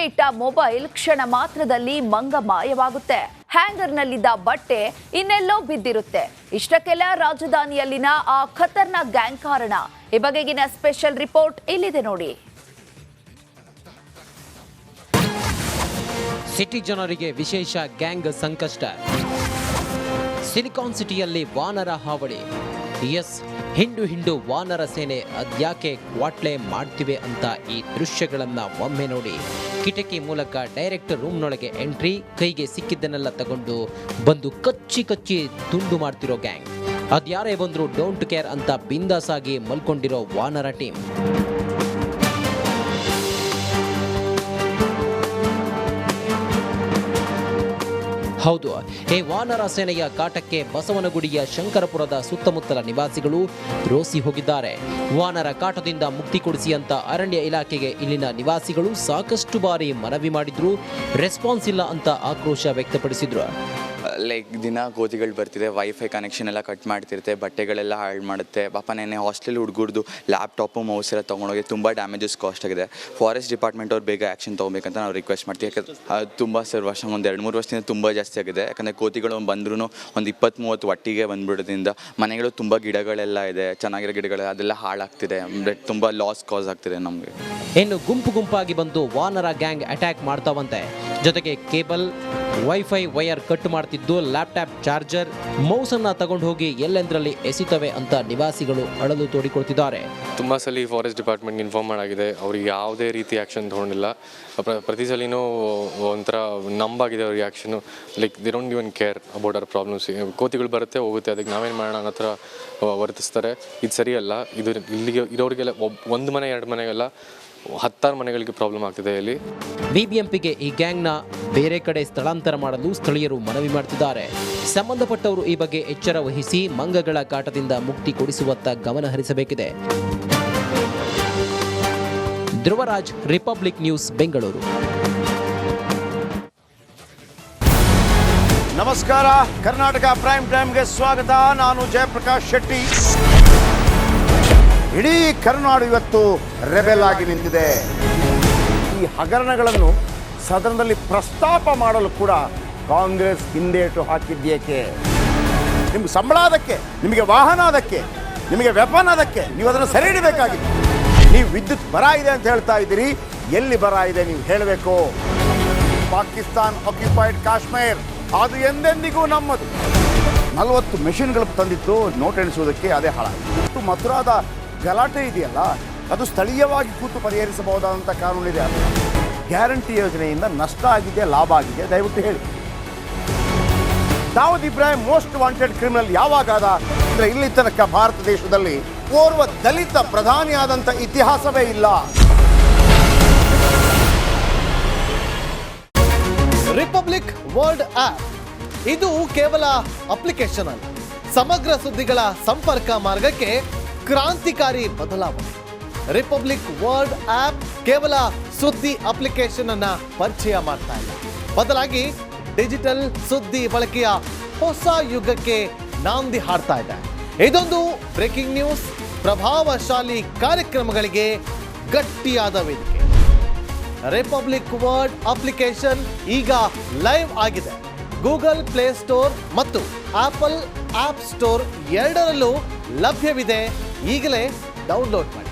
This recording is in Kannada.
ಇಟ್ಟ ಮೊಬೈಲ್ ಕ್ಷಣ ಮಾತ್ರದಲ್ಲಿ ಮಂಗಮಾಯವಾಗುತ್ತೆ. ಹ್ಯಾಂಗರ್ನಲ್ಲಿದ್ದ ಬಟ್ಟೆ ಇನ್ನೆಲ್ಲೋ ಬಿದ್ದಿರುತ್ತೆ. ಇಷ್ಟಕ್ಕೆಲ್ಲ ರಾಜಧಾನಿಯಲ್ಲಿನ ಆ ಖತರ್ನಾಕ್ ಗ್ಯಾಂಗ್ ಕಾರಣ. ಈ ಬಗೆಗಿನ ಸ್ಪೆಷಲ್ ರಿಪೋರ್ಟ್ ಇಲ್ಲಿದೆ ನೋಡಿ. ಸಿಟಿ ಜನರಿಗೆ ವಿಶೇಷ ಗ್ಯಾಂಗ್ ಸಂಕಷ್ಟ. ಸಿಲಿಕಾನ್ ಸಿಟಿಯಲ್ಲಿ ವಾನರ ಹಾವಳಿ. ಹಿಂಡು ವಾನರ ಸೇನೆ ಅದ್ಯಾಕೆ ಕ್ವಾಟ್ಲೆ ಮಾಡ್ತಿವೆ ಅಂತ ಈ ದೃಶ್ಯಗಳನ್ನ ಒಮ್ಮೆ ನೋಡಿ. ಕಿಟಕಿ ಮೂಲಕ ಡೈರೆಕ್ಟ್ ರೂಮ್ನೊಳಗೆ ಎಂಟ್ರಿ, ಕೈಗೆ ಸಿಕ್ಕಿದ್ದನ್ನೆಲ್ಲ ತಗೊಂಡು ಬಂದು ಕಚ್ಚಿ ತುಂಡು ಮಾಡ್ತಿರೋ ಗ್ಯಾಂಗ್. ಅದ್ಯಾರೇ ಬಂದ್ರು ಡೋಂಟ್ ಕೇರ್ ಅಂತ ಬಿಂದಾಸ್ ಆಗಿ ಮಲ್ಕೊಂಡಿರೋ ವಾನರ ಟೀಮ್. ಹೌದು, ಈ ವಾನರ ಸೇನೆಯ ಕಾಟಕ್ಕೆ ಬಸವನಗುಡಿಯ ಶಂಕರಪುರದ ಸುತ್ತಮುತ್ತಲ ನಿವಾಸಿಗಳು ರೋಸಿ ಹೋಗಿದ್ದಾರೆ. ವಾನರ ಕಾಟದಿಂದ ಮುಕ್ತಿ ಕೊಡಿಸಿ ಅಂತ ಅರಣ್ಯ ಇಲಾಖೆಗೆ ಇಲ್ಲಿನ ನಿವಾಸಿಗಳು ಸಾಕಷ್ಟು ಬಾರಿ ಮನವಿ ಮಾಡಿದ್ರು. ರೆಸ್ಪಾನ್ಸ್ ಇಲ್ಲ ಅಂತ ಆಕ್ರೋಶ ವ್ಯಕ್ತಪಡಿಸಿದ್ರು. ಲೈಕ್ ದಿನ ಕೋತಿಗಳು ಬರ್ತಿದೆ, ವೈಫೈ ಕನೆಕ್ಷನ್ ಎಲ್ಲ ಕಟ್ ಮಾಡ್ತಿರುತ್ತೆ, ಬಟ್ಟೆಗಳೆಲ್ಲ ಹಾಳು ಮಾಡುತ್ತೆ. ಪಾಪ ನೆನ್ನೆ ಹಾಸ್ಟೆಲ್ ಹುಡುಗರ್ದು ಲ್ಯಾಪ್ಟಾಪು ಮೌಸ್ ಎಲ್ಲ ತೊಗೊಂಡೋಗಿ ತುಂಬ ಡ್ಯಾಮೇಜಸ್ ಕಾಸ್ಟ್ ಆಗಿದೆ. ಫಾರೆಸ್ಟ್ ಡಿಪಾರ್ಟ್ಮೆಂಟ್ ಅವ್ರು ಬೇಗ ಆ್ಯಕ್ಷನ್ ತೊಗೊಬೇಕಂತ ನಾವು ರಿಕ್ವೆಸ್ಟ್ ಮಾಡ್ತೀವಿ. ಯಾಕಂದ್ರೆ ತುಂಬ ವರ್ಷ ಒಂದು 2-3 ವರ್ಷದಿಂದ ತುಂಬ ಜಾಸ್ತಿ ಆಗಿದೆ. ಯಾಕಂದರೆ ಕೋತಿಗಳು ಬಂದ್ರೂ ಒಂದು 20-30 ಒಟ್ಟಿಗೆ ಬಂದ್ಬಿಡೋದ್ರಿಂದ ಮನೆಗಳು ತುಂಬ ಗಿಡಗಳೆಲ್ಲ ಇದೆ, ಚೆನ್ನಾಗಿರೋ ಗಿಡಗಳು ಅದೆಲ್ಲ ಹಾಳಾಗ್ತಿದೆ. ತುಂಬ ಲಾಸ್ ಕಾಸ್ ಆಗ್ತಿದೆ ನಮಗೆ. ಇನ್ನು ಗುಂಪಾಗಿ ಬಂದು ವಾನರ ಗ್ಯಾಂಗ್ ಅಟ್ಯಾಕ್ ಮಾಡ್ತಾವಂತೆ. ಜೊತೆಗೆ ಕೇಬಲ್, ವೈಫೈ ವೈರ್ ಕಟ್ ಮಾಡ್ತಿದ್ದು, ಲ್ಯಾಪ್ಟಾಪ್ ಚಾರ್ಜರ್, ಮೌಸ್ ಅನ್ನ ತಗೊಂಡು ಹೋಗಿ ಎಲ್ಲೆಂದ್ರಲ್ಲಿ ಎಸಿತವೆ ಅಂತ ನಿವಾಸಿಗಳು ಅಳಲು ತೋಡಿಕೊಳ್ತಿದ್ದಾರೆ. ತುಂಬ ಸಲ ಫಾರೆಸ್ಟ್ ಡಿಪಾರ್ಟ್ಮೆಂಟ್ಗೆ ಇನ್ಫಾರ್ಮ್ ಮಾಡಾಗಿದೆ, ಅವ್ರಿಗೆ ಯಾವುದೇ ರೀತಿ ಆ್ಯಕ್ಷನ್ ತೊಗೊಂಡಿಲ್ಲ. ಪ್ರತಿ ಸಲಿನೂ ಒಂಥರ ನಂಬಾಗಿದೆ ಅವ್ರಿಗೆ action. Like the don't even care about our problems. ಕೋತಿಗಳು ಬರುತ್ತೆ ಹೋಗುತ್ತೆ, ಅದಕ್ಕೆ ನಾವೇನು ಮಾಡೋಣ ಅನ್ನೋ ಥರ ವರ್ತಿಸ್ತಾರೆ. ಇದು ಸರಿಯಲ್ಲ. ಇದು ಇಲ್ಲಿಗೆ ಇರೋರಿಗೆಲ್ಲ ಒಂದು ಮನೆ 2 ಮನೆಗೆಲ್ಲ 10 ಮನೆಗಳಿಗೆ ಪ್ರಾಬ್ಲಮ್ ಆಗ್ತಿದೆ ಇಲ್ಲಿ. ಬಿಬಿಎಂಪಿಗೆ ಈ ಗ್ಯಾಂಗ್ನ ಬೇರೆ ಕಡೆ ಸ್ಥಳಾಂತರ ಮಾಡಲು ಸ್ಥಳೀಯರು ಮನವಿ ಮಾಡ್ತಿದ್ದಾರೆ. ಸಂಬಂಧಪಟ್ಟವರು ಈ ಬಗ್ಗೆ ಎಚ್ಚರ ವಹಿಸಿ ಮಂಗಗಳ ಕಾಟದಿಂದ ಮುಕ್ತಿ ಕೊಡಿಸುವತ್ತ ಗಮನ ಹರಿಸಬೇಕಿದೆ. Dhruvaraj, Republic news, Bengaluru. ನಮಸ್ಕಾರ, ಕರ್ನಾಟಕ ಪ್ರೈಮ್ ಟೈಮ್ಗೆ ಸ್ವಾಗತ. ನಾನು ಜಯಪ್ರಕಾಶ್ ಶೆಟ್ಟಿ. ಇಡೀ ಕರುನಾಡು ಇವತ್ತು ರೆಬೆಲ್ ಆಗಿ ನಿಂತಿದೆ. ಈ ಹಗರಣಗಳನ್ನು ಸದನದಲ್ಲಿ ಪ್ರಸ್ತಾಪ ಮಾಡಲು ಕೂಡ ಕಾಂಗ್ರೆಸ್ ಹಿಂದೇಟು ಹಾಕಿದ್ದೇಕೆ? ನಿಮ್ಗೆ ಸಂಬಳ ಅದಕ್ಕೆ, ನಿಮಗೆ ವಾಹನ ಅದಕ್ಕೆ, ನಿಮಗೆ ವೆಪನ್ ಅದಕ್ಕೆ, ನೀವು ಅದನ್ನು ಸೆರೆ ಹಿಡಿಬೇಕಾಗಿದೆ. ನೀವು ವಿದ್ಯುತ್ ಬರ ಇದೆ ಅಂತ ಹೇಳ್ತಾ ಇದ್ದೀರಿ, ಎಲ್ಲಿ ಬರ ಇದೆ ನೀವು ಹೇಳಬೇಕು. ಪಾಕಿಸ್ತಾನ್ ಆಕ್ಯುಪೈಡ್ ಕಾಶ್ಮೀರ್ ಅದು ಎಂದೆಂದಿಗೂ ನಮ್ಮದು. 40 ಮೆಷಿನ್ಗಳು ತಂದಿತ್ತು ನೋಟ್ ಎಣಿಸುವುದಕ್ಕೆ, ಅದೇ ಹಾಳಾಯಿತು. ಮಥುರಾದ ಗಲಾಟೆ ಇದೆಯಲ್ಲ, ಅದು ಸ್ಥಳೀಯವಾಗಿ ಕೂತು ಪರಿಹರಿಸಬಹುದಾದಂಥ ಕಾನೂನಿದೆ. ಗ್ಯಾರಂಟಿ ಯೋಜನೆಯಿಂದ ನಷ್ಟ ಆಗಿದೆ, ಲಾಭ ಆಗಿದೆ, ದಯವಿಟ್ಟು ಹೇಳಿ. Dawood Ibrahim most wanted criminal ಯಾವಾಗಾದ ಅಂದರೆ ಇಲ್ಲಿ ತನಕ ಭಾರತ ದೇಶದಲ್ಲಿ ಓರ್ವ ದಲಿತ ಪ್ರಧಾನಿಯಾದಂಥ ಇತಿಹಾಸವೇ ಇಲ್ಲ. ರಿಪಬ್ಲಿಕ್ ವರ್ಲ್ಡ್ ಆಪ್ ಇದು ಕೇವಲ ಅಪ್ಲಿಕೇಶನ್ ಅಲ್ಲ, ಸಮಗ್ರ ಸುದ್ದಿಗಳ ಸಂಪರ್ಕ ಮಾರ್ಗಕ್ಕೆ ಕ್ರಾಂತಿಕಾರಿ ಬದಲಾವಣೆ. ರಿಪಬ್ಲಿಕ್ ವರ್ಲ್ಡ್ ಆಪ್ ಕೇವಲ ಸುದ್ದಿ ಅಪ್ಲಿಕೇಶನ್ ಅನ್ನ ಪರಿಚಯ ಮಾಡ್ತಾ ಇಲ್ಲ, ಬದಲಾಗಿ ಡಿಜಿಟಲ್ ಸುದ್ದಿ ಬಳಕೆಯ ಹೊಸ ಯುಗಕ್ಕೆ ನಾಂದಿ ಹಾಡ್ತಾ ಇದೆ. ಇದೊಂದು ಬ್ರೇಕಿಂಗ್ ನ್ಯೂಸ್, ಪ್ರಭಾವಶಾಲಿ ಕಾರ್ಯಕ್ರಮಗಳಿಗೆ ಗಟ್ಟಿಯಾದ ವೇದಿಕೆ. ರಿಪಬ್ಲಿಕ್ ವರ್ಲ್ಡ್ ಅಪ್ಲಿಕೇಶನ್ ಈಗ ಲೈವ್ ಆಗಿದೆ. ಗೂಗಲ್ ಪ್ಲೇ ಸ್ಟೋರ್ ಮತ್ತು ಆಪಲ್ ಆಪ್ ಸ್ಟೋರ್ ಎರಡರಲ್ಲೂ ಲಭ್ಯವಿದೆ. ಈಗಲೇ ಡೌನ್ಲೋಡ್ ಮಾಡಿ.